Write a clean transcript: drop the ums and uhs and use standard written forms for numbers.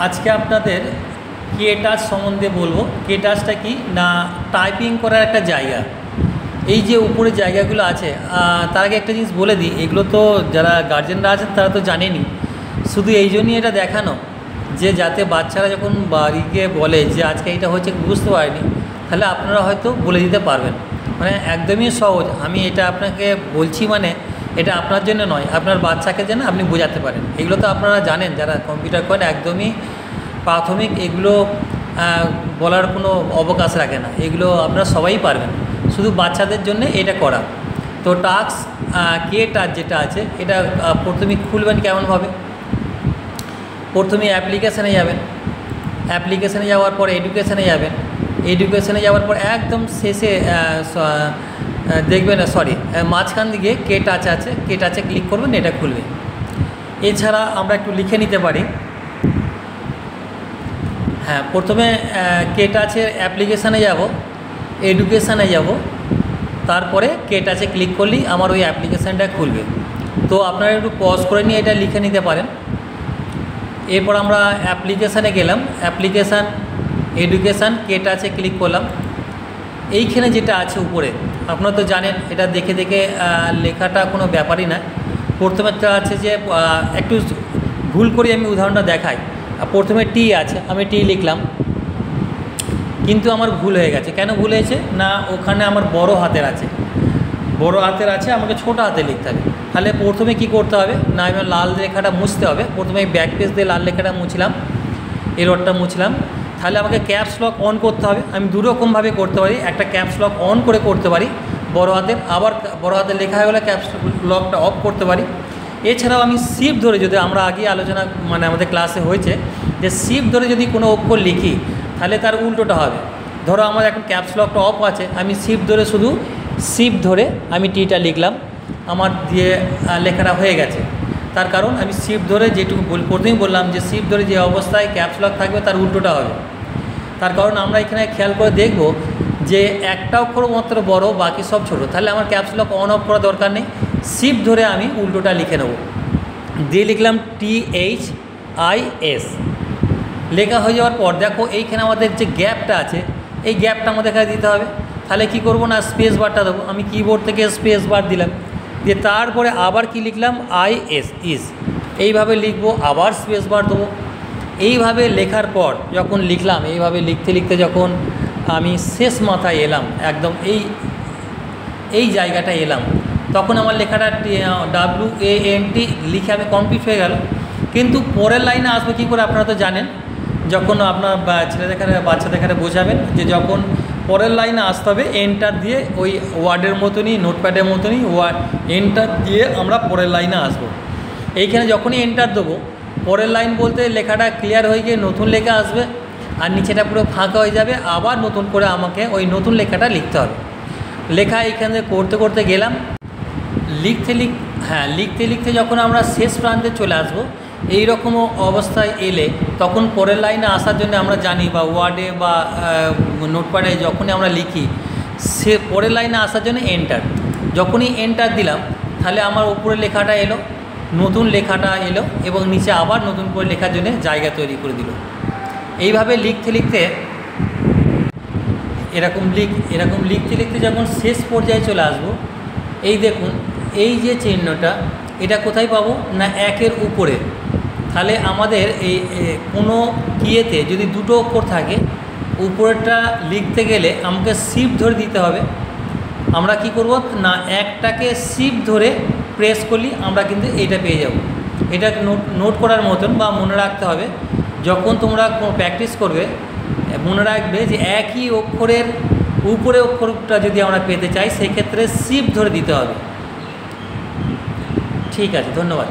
আজকে আপনাদের কে টাচ সম্বন্ধে বলবো। কে টাচটা কি না, টাইপিং করার একটা জায়গা। এই যে উপরে জায়গাগুলো আছে, তার আগে একটা জিনিস বলে দিই, এগুলো তো যারা গার্জেনরা আছেন তারা তো জানেনই। শুধু এই জন্যই এটা দেখানো যে যাতে বাচ্চারা যখন বাড়িকে বলে যে আজকে এটা হচ্ছে বুঝতে পারিনি, তাহলে আপনারা হয়তো বলে দিতে পারবেন। মানে একদমই সহজ। আমি এটা আপনাকে বলছি মানে এটা আপনার জন্য নয়, আপনার বাচ্চাকে যেন আপনি বোঝাতে পারেন। এগুলো তো আপনারা জানেন যারা কম্পিউটার করেন, একদমই প্রাথমিক, এগুলো বলার কোনো অবকাশ রাখে না। এগুলো আপনারা সবাই পারবেন, শুধু বাচ্চাদের জন্য এটা করা। তো টাস্ক কে টাচ যেটা আছে এটা প্রথমে খুলবেন কেমনভাবে। প্রথমে অ্যাপ্লিকেশানে যাবেন, অ্যাপ্লিকেশানে যাওয়ার পর এডুকেশানে যাবেন, এডুকেশানে যাওয়ার পর একদম শেষে দেখবেন, মাঝখান দিকে কে টাচ আছে, কে টাচে ক্লিক করবেন, এটা খুলবে। এছাড়া আমরা একটু লিখে নিতে পারি। হ্যাঁ, প্রথমে কে টাচের অ্যাপ্লিকেশানে যাব, এডুকেশানে যাব, তারপরে কে টাচে ক্লিক করলেই আমার ওই অ্যাপ্লিকেশানটা খুলবে। তো আপনারা একটু পজ করে নিয়ে এটা লিখে নিতে পারেন। এরপর আমরা অ্যাপ্লিকেশানে গেলাম, অ্যাপ্লিকেশান, এডুকেশান, কে টাচে ক্লিক করলাম। এইখানে যেটা আছে উপরে আপনারা তো জানেন, এটা দেখে দেখে লেখাটা কোনো ব্যাপারই না। প্রথমে আছে যে একটু ভুল করে আমি উদাহরণটা দেখাই। প্রথমে টি আছে, আমি টি লিখলাম, কিন্তু আমার ভুল হয়ে গেছে। কেন ভুল হয়েছে না, ওখানে আমার বড় হাতের আছে, বড় হাতের আছে, আমাকে ছোটো হাতে লিখতে হবে। তাহলে প্রথমে কি করতে হবে না, আমি লাল রেখাটা মুছতে হবে। প্রথমে ব্যাক পেজ দিয়ে লাল রেখাটা মুছলাম, এররটা মুছলাম। তাহলে আমাকে ক্যাপস লক অন করতে হবে। আমি দুরকমভাবে করতে পারি, একটা ক্যাপস লক অন করে করতে পারি বড় হাতের, আবার বড় হাতের লেখা হয়ে গেলে ক্যাপস লকটা অফ করতে পারি। এছাড়াও আমি শিফট ধরে, যদি আমরা আগে আলোচনা আমাদের ক্লাসে হয়েছে যে শিফট ধরে যদি কোনো অক্ষর লিখি তাহলে তার উল্টোটা হবে। ধরো আমার এখন ক্যাপস লকটা অফ আছে, আমি শিফট ধরে, শুধু শিফট ধরে আমি টিটা লিখলাম, আমার দিয়ে লেখাটা হয়ে গেছে। তার কারণ আমি শিফট ধরে যেটুকু প্রথমেই বললাম যে শিফট ধরে যে অবস্থায় ক্যাপস লক থাকবে তার উল্টোটা হবে। তার কারণ আমরা এখানে খেয়াল করে দেখব যে একটা অক্ষর মাত্র বড়, বাকি সব ছোট। তাহলে আমার ক্যাপস লক অন অফ করা দরকার নেই, শিফট ধরে আমি উল্টোটা লিখে নেব। দিয়ে লিখলাম THIS, লেখা হয়ে যাওয়ার পর দেখো এইখানে আমাদের যে গ্যাপটা আছে, এই গ্যাপটা আমাদের এখানে দিতে হবে। তাহলে কি করব না, স্পেস বারটা দেবো। আমি কিবোর্ড থেকে স্পেস বার দিলাম, দিয়ে তারপরে আবার কি লিখলাম IS, এইভাবে লিখবো, আবার স্পেস বার দেবো। এইভাবে লেখার পর যখন লিখলাম, এইভাবে লিখতে লিখতে যখন আমি শেষ মাথায় এলাম, একদম এই জায়গাটায় এলাম, তখন আমার লেখাটা WANT লিখে আমি কমপ্লিট হয়ে গেল। কিন্তু পরের লাইনে আসবে কী করে আপনারা তো জানেন, যখন আপনার বাচ্চাদেরকে বোঝাবেন যে যখন পরের লাইনে আসতে হবে এন্টার দিয়ে, ওই ওয়ার্ডের মতনই, নোটপ্যাডের মতনই এন্টার দিয়ে আমরা পরের লাইনে আসব। এইখানে যখনই এন্টার দেবো, পরের লাইন বলতে লেখাটা ক্লিয়ার হয়ে গিয়ে নতুন লেখা আসবে, আর নিচেটা পুরো ফাঁকা হয়ে যাবে। আবার নতুন করে আমাকে ওই নতুন লেখাটা লিখতে হবে। লেখা এইখানে করতে করতে গেলাম, লিখতে লিখতে যখন আমরা শেষ প্রান্তে চলে আসব, এই রকম অবস্থায় এলে তখন পরের লাইনে আসার জন্য আমরা জানি, বা ওয়ার্ডে বা নোটপ্যাডে যখনই আমরা লিখি, সে পরের লাইনে আসার জন্য এন্টার। যখনই এন্টার দিলাম তাহলে আমার উপরে লেখাটা এলো, নতুন লেখাটা এলো, এবং নিচে আবার নতুন করে লেখার জন্য জায়গা তৈরি করে দিল। এইভাবে লিখতে লিখতে এরকম লিখতে লিখতে যখন শেষ পর্যায়ে চলে আসবো, এই দেখুন এই যে চিহ্নটা, এটা কোথায় পাবো না, একের উপরে। তাহলে আমাদের এই কোনো কিয়েতে যদি দুটো অক্ষর থাকে, উপরেরটা লিখতে গেলে আমাকে শিফট ধরে দিতে হবে। আমরা কি করব না, একটাকে শিফট ধরে প্রেস করলে আমরা কিন্তু এটা পেয়ে যাব। এটা নোট করার মতন বা মনে রাখতে হবে। যখন তোমরা প্র্যাকটিস করবে, মনে রাখবে যে একই অক্ষরের উপরে অক্ষরটা যদি আমরা পেতে চাই, সেক্ষেত্রে শিফট ধরে দিতে হবে। ঠিক আছে, ধন্যবাদ।